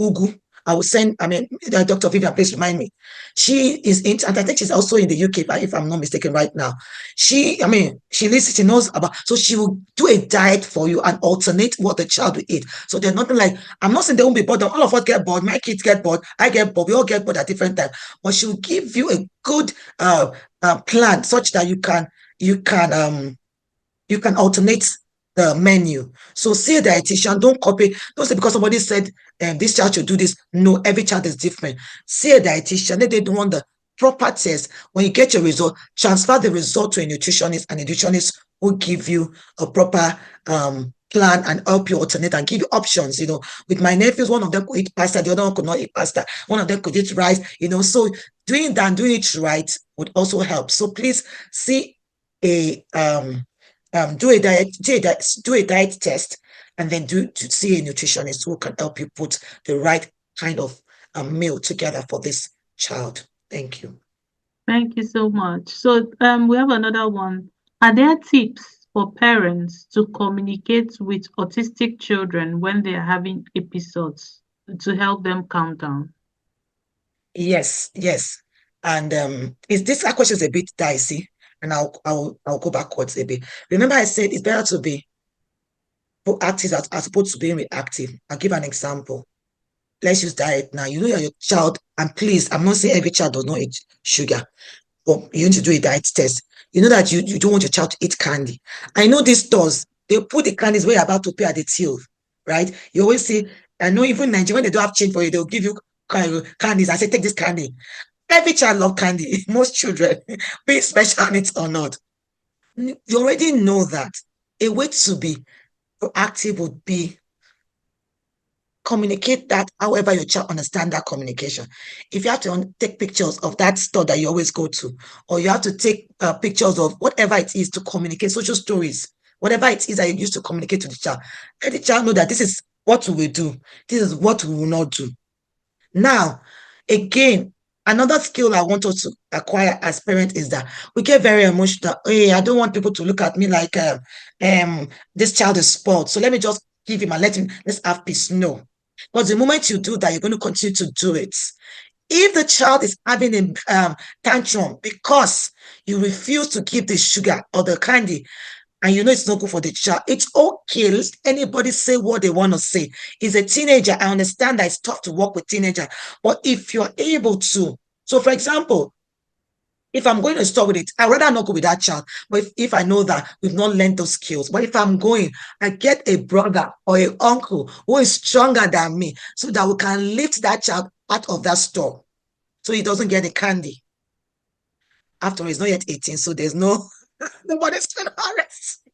Ugu. I will send, Dr. Vivian, please remind me. She is in, and I think she's also in the UK, if I'm not mistaken right now. She knows about, so she will do a diet for you and alternate what the child will eat. So there's nothing like, I'm not saying they won't be bored. All of us get bored. My kids get bored. I get bored. We all get bored at different times. But she will give you a good plan such that you can alternate the menu. So see a dietitian, don't copy. Don't say because somebody said this child should do this. No, every child is different. See a dietitian. They don't want the proper test. When you get your result, transfer the result to a nutritionist, and a nutritionist will give you a proper plan and help you alternate and give you options. With my nephews, one of them could eat pasta, the other one could not eat pasta. One of them could eat rice. So doing it right would also help. So please see a do a diet test, and then to see a nutritionist who can help you put the right kind of meal together for this child. Thank you. Thank you so much. So we have another one. Are there tips for parents to communicate with autistic children when they are having episodes to help them calm down? Yes. And this question is a bit dicey, and I'll go backwards a bit. Remember, I said it's better to be proactive as opposed to being reactive. I'll give an example. Let's use diet now. You know your child, and please, I'm not saying every child does not eat sugar, but you need to do a diet test. You know that you don't want your child to eat candy. I know these stores, they put the candies where you're about to pay at the till, right? You always see I know even in Nigeria, when they don't have change for you, they'll give you candies. I say, take this candy. Every child love candy. Most children, be it special needs or not. You already know that. A way to be proactive would be communicate that however your child understand that communication. If you have to take pictures of that store that you always go to, or you have to take pictures of whatever it is to communicate social stories, whatever it is that you use to communicate to the child, let the child know that this is what we will do, this is what we will not do. Now, again, another skill I want us to acquire as parents is that we get very emotional. Hey, I don't want people to look at me like this child is spoiled. So let me just give him and let him, let's have peace. No. Because the moment you do that, you're going to continue to do it. If the child is having a tantrum because you refuse to give the sugar or the candy, and you know it's not good for the child, it's okay. Let anybody say what they want to say. He's a teenager. I understand that it's tough to work with teenagers, but if you're able to, so for example, if I'm going to store with it, I'd rather not go with that child. But if I know that we've not learned those skills, but if I'm going, I get a brother or an uncle who is stronger than me so that we can lift that child out of that store so he doesn't get the candy. After all, he's not yet 18, so there's no nobody's gonna arrest.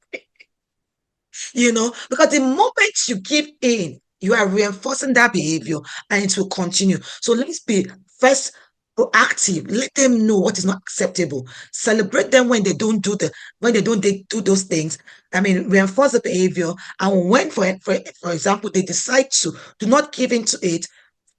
Because the moment you give in, you are reinforcing that behavior and it will continue. So let's be first proactive. Let them know what is not acceptable. Celebrate them when they don't do they do those things. I mean, reinforce the behavior. And when, for example, they decide to do not give in to it,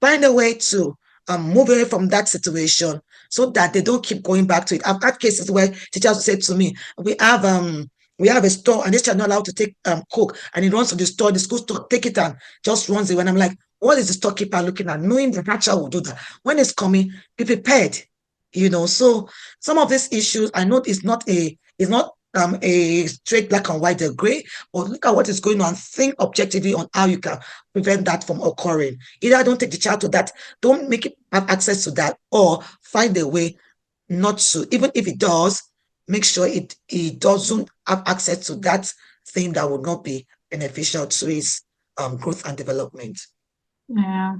find a way to move away from that situation so that they don't keep going back to it. I've had cases where teachers will say to me, we have a store and this child not allowed to take coke, and he runs to the store, the school store, take it and just runs away. And I'm like, what is the storekeeper looking at? Knowing that child will do that. When it's coming, be prepared. So some of these issues, I know it's not a straight black and white, they're gray, but look at what is going on. Think objectively on how you can prevent that from occurring. Either don't take the child to that, don't make it have access to that, or find a way not to. Even if it does, make sure it doesn't have access to that thing that would not be beneficial to his growth and development. Yeah.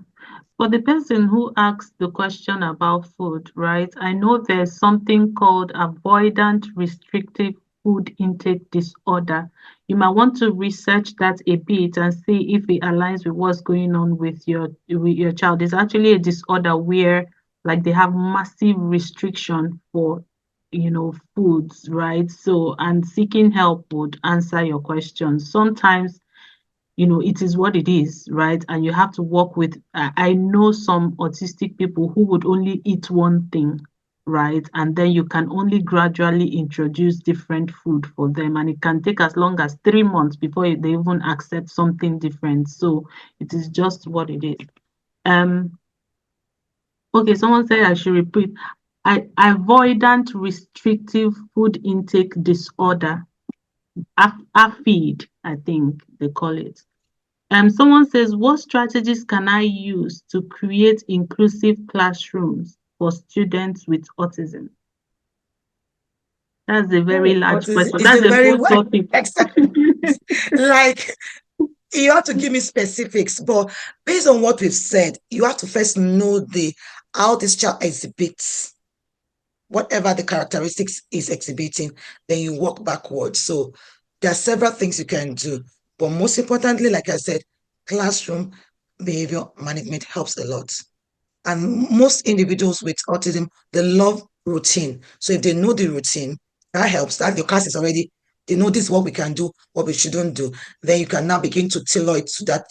For the person who asked the question about food, right? I know there's something called avoidant restrictive food intake disorder. You might want to research that a bit and see if it aligns with what's going on with your child. It's actually a disorder where like they have massive restriction for foods, right? So and seeking help would answer your questions. Sometimes it is what it is, right? And you have to work with, I know some autistic people who would only eat one thing, right? And then you can only gradually introduce different food for them. And it can take as long as 3 months before they even accept something different. So it is just what it is. Um, okay, someone said I should repeat. Avoidant restrictive food intake disorder, AFID, I think they call it. Someone says, what strategies can I use to create inclusive classrooms for students with autism? That's a very Oh, large autism question. is That's a a very full wide topic. like you have to give me specifics, but based on what we've said, you have to first know the how this child exhibits whatever the characteristics is exhibiting, then you work backwards. So there are several things you can do, but most importantly, like I said, classroom behavior management helps a lot. And most individuals with autism, they love routine. So if they know the routine, that helps. That your class is already, they know this is what we can do, what we shouldn't do. Then you can now begin to tailor it to that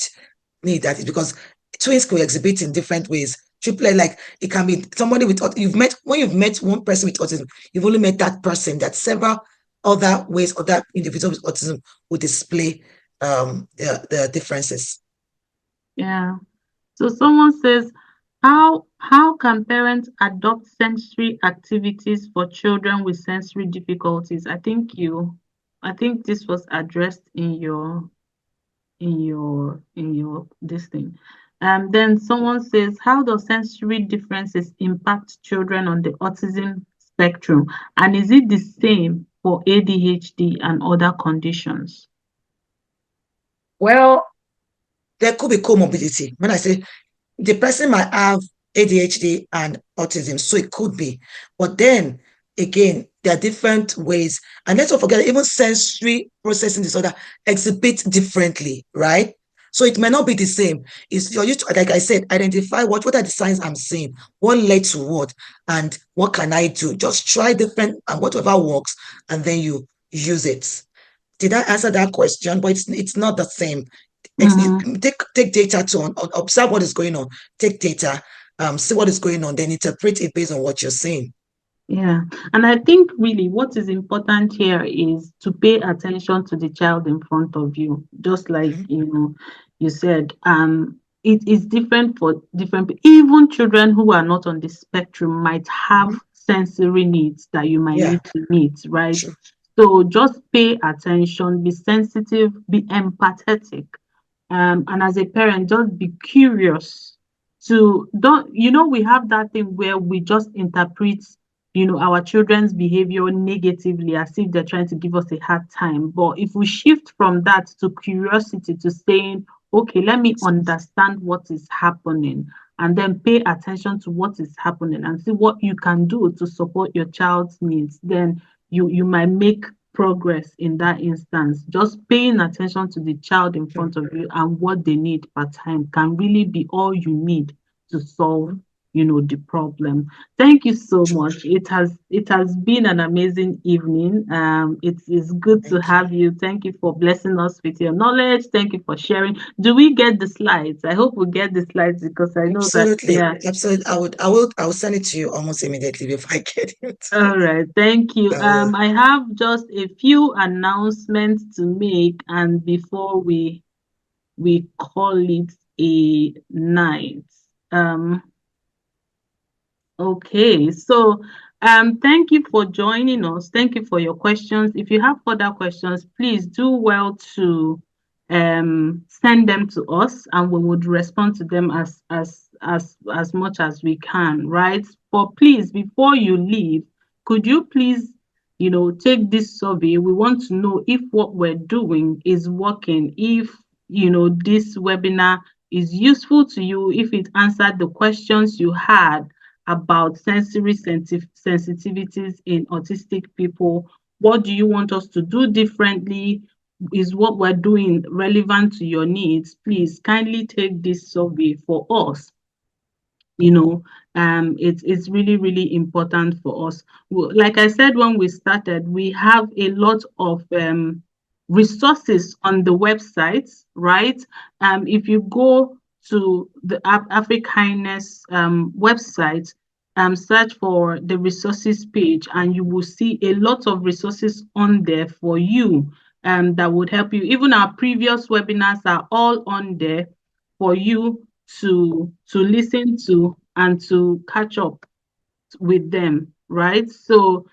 need that is because twins could exhibit in different ways. Triplet, like it can be somebody with you've met one person with autism, you've only met that person. That several other ways other individuals with autism will display the differences. Yeah. So someone says, how can parents adopt sensory activities for children with sensory difficulties? I think this was addressed in your this thing. Then someone says, how does sensory differences impact children on the autism spectrum? And is it the same for ADHD and other conditions? Well, there could be comorbidity. When I say the person might have ADHD and autism, so it could be. But then again, there are different ways. And let's not forget, even sensory processing disorder exhibit differently, right? So it may not be the same. It's you're used to, like I said, identify what are the signs I'm seeing, what led to what, and what can I do? Just try different and whatever works, and then you use it. Did I answer that question? But it's not the same. Mhm. Take data to observe what is going on. Take data, see what is going on, then interpret it based on what you're seeing. Yeah, and I think really what is important here is to pay attention to the child in front of you. Just like Mhm. you said, it is different for different even children who are not on the spectrum might have Mhm. sensory needs that you might Yeah, need to meet, right? true. So just pay attention, be sensitive, be empathetic, and as a parent, just be curious to don't we have that thing where we just interpret our children's behavior negatively as if they're trying to give us a hard time. But if we shift from that to curiosity to saying, okay, let me understand what is happening and then pay attention to what is happening and see what you can do to support your child's needs, then you might make progress in that instance. Just paying attention to the child in True. front of you and what they need per time can really be all you need to solve the problem. Thank you so True. much. It has been an amazing evening. It is good to Thank you. have you. Thank you for blessing us with your knowledge. Thank you for sharing. Do we get the slides? I hope we get the slides because I know that, Absolutely. yeah. Absolutely. I will send it to you almost immediately before I get it. All right, thank you. I will. I have just a few announcements to make, and before we call it a night. Um, Okay, so thank you for joining us. Thank you for your questions. If you have further questions, please do well to send them to us, and we would respond to them as much as we can, right? But please, before you leave, could you please, take this survey? We want to know if what we're doing is working, if this webinar is useful to you, if it answered the questions you had about sensory sensitivities in autistic people. What do you want us to do differently? Is what we're doing relevant to your needs? Please kindly take this survey for us. It's really, really important for us. Like I said when we started, we have a lot of resources on the website, right? If you go to the Afrikindness website, search for the resources page, and you will see a lot of resources on there for you that would help you. Even our previous webinars are all on there for you to listen to and to catch up with them, right? So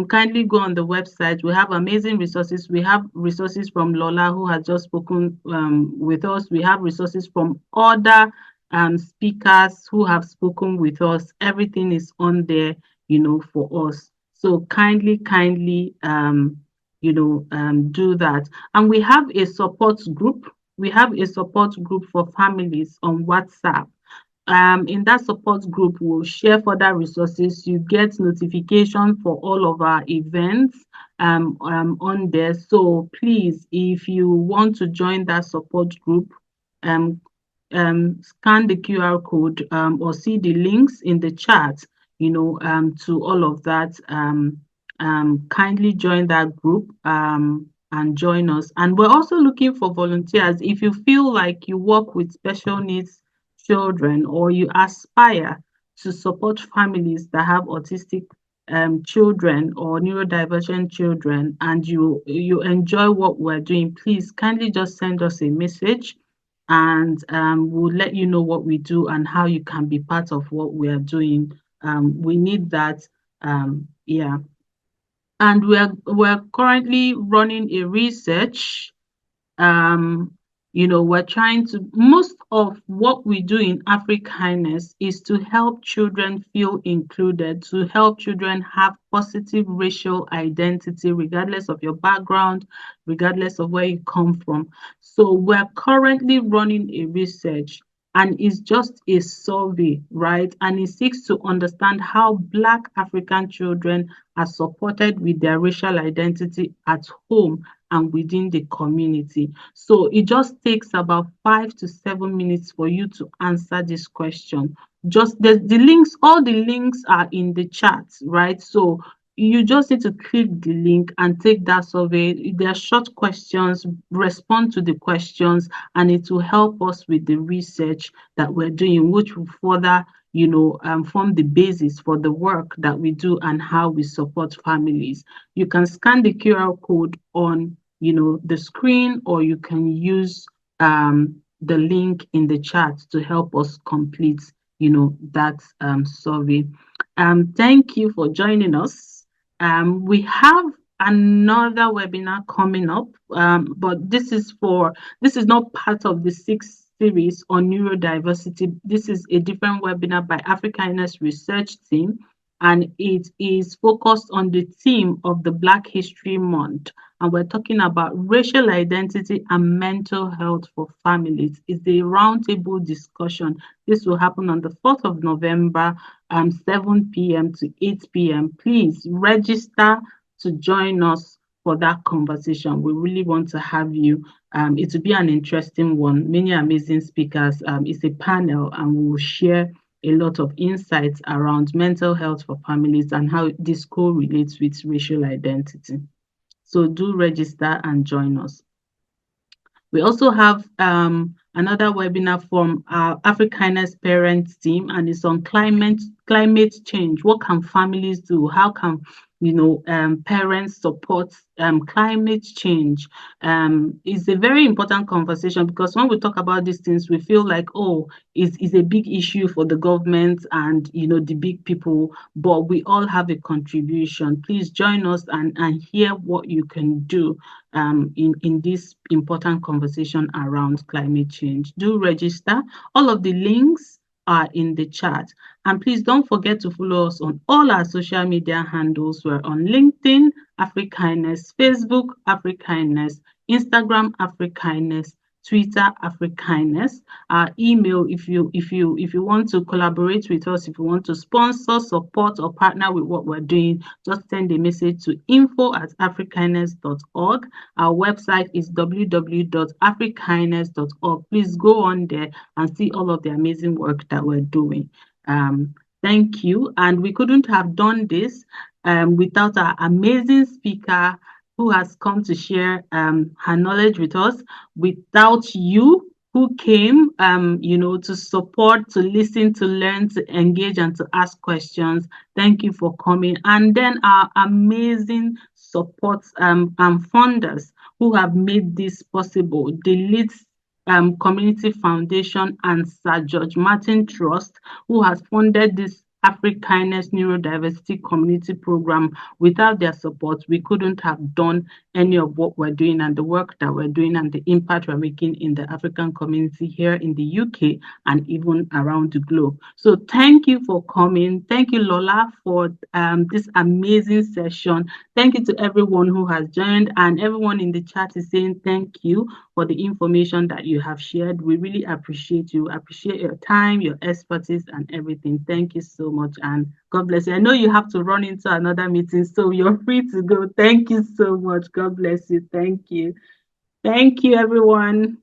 kindly go on the website. We have amazing resources. We have resources from Lola, who has just spoken with us. We have resources from other speakers who have spoken with us. Everything is on there, for us. So kindly, do that. And we have a support group. We have a support group for families on WhatsApp. In that support group, we'll share further resources. You get notification for all of our events on there. So please, if you want to join that support group, um, scan the QR code or see the links in the chat, to all of that. Kindly join that group and join us. And we're also looking for volunteers. If you feel like you work with special needs children or you aspire to support families that have autistic children or neurodivergent children and you enjoy what we're doing, please kindly just send us a message and we'll let you know what we do and how you can be part of what we are doing. We need that. Yeah. And we're currently running a research. Um, We're trying to, most of what we do in Africanness is to help children feel included, to help children have positive racial identity, regardless of your background, regardless of where you come from. So we're currently running a research, and it's just a survey, right? And it seeks to understand how Black African children are supported with their racial identity at home and within the community. So it just takes about 5 to 7 minutes for you to answer this question. Just the links, all the links are in the chat, right? So you just need to click the link and take that survey. There are short questions, respond to the questions, and it will help us with the research that we're doing, which will further form the basis for the work that we do and how we support families. You can scan the QR code on the screen, or you can use the link in the chat to help us complete that survey. Thank you for joining us. We have another webinar coming up, but this is not part of the sixth series on neurodiversity. This is a different webinar by Africanness research team, and it is focused on the theme of the Black History Month, and we're talking about racial identity and mental health for families. It's a roundtable discussion. This will happen on the 4th of November, 7 p.m. to 8 p.m. Please register to join us for that conversation. We really want to have you. It will be an interesting one. Many amazing speakers. It's a panel, and we will share a lot of insights around mental health for families and how this correlates with racial identity. So do register and join us. We also have another webinar from our Africanness Parents team, and it's on climate change. What can families do? How can parents support climate change? It's a very important conversation, because when we talk about these things, we feel like, oh, it's a big issue for the government and the big people, but we all have a contribution. Please join us and hear what you can do in this important conversation around climate change. Do register. All of the links are in the chat. And please don't forget to follow us on all our social media handles. We're on LinkedIn, Africanness, Facebook, Africanness, Instagram, Africanness, Twitter, Africanness. Our email, if you want to collaborate with us, if you want to sponsor, support, or partner with what we're doing, just send a message to info@africanness.org. Our website is www.africanness.org. Please go on there and see all of the amazing work that we're doing. Thank you. And we couldn't have done this without our amazing speaker who has come to share her knowledge with us. Without you who came, to support, to listen, to learn, to engage, and to ask questions. Thank you for coming. And then our amazing support and funders who have made this possible. The Leeds Community Foundation and Sir George Martin Trust, who has funded this Africanness Neurodiversity Community Program. Without their support, we couldn't have done any of what we're doing and the work that we're doing and the impact we're making in the African community here in the UK and even around the globe. So thank you for coming. Thank you, Lola, for this amazing session. Thank you to everyone who has joined, and everyone in the chat is saying thank you for the information that you have shared. We really appreciate you, appreciate your time, your expertise, and everything. Thank you so much, and God bless you. I know you have to run into another meeting, so you're free to go. Thank you so much. God bless you. Thank you. Thank you, everyone.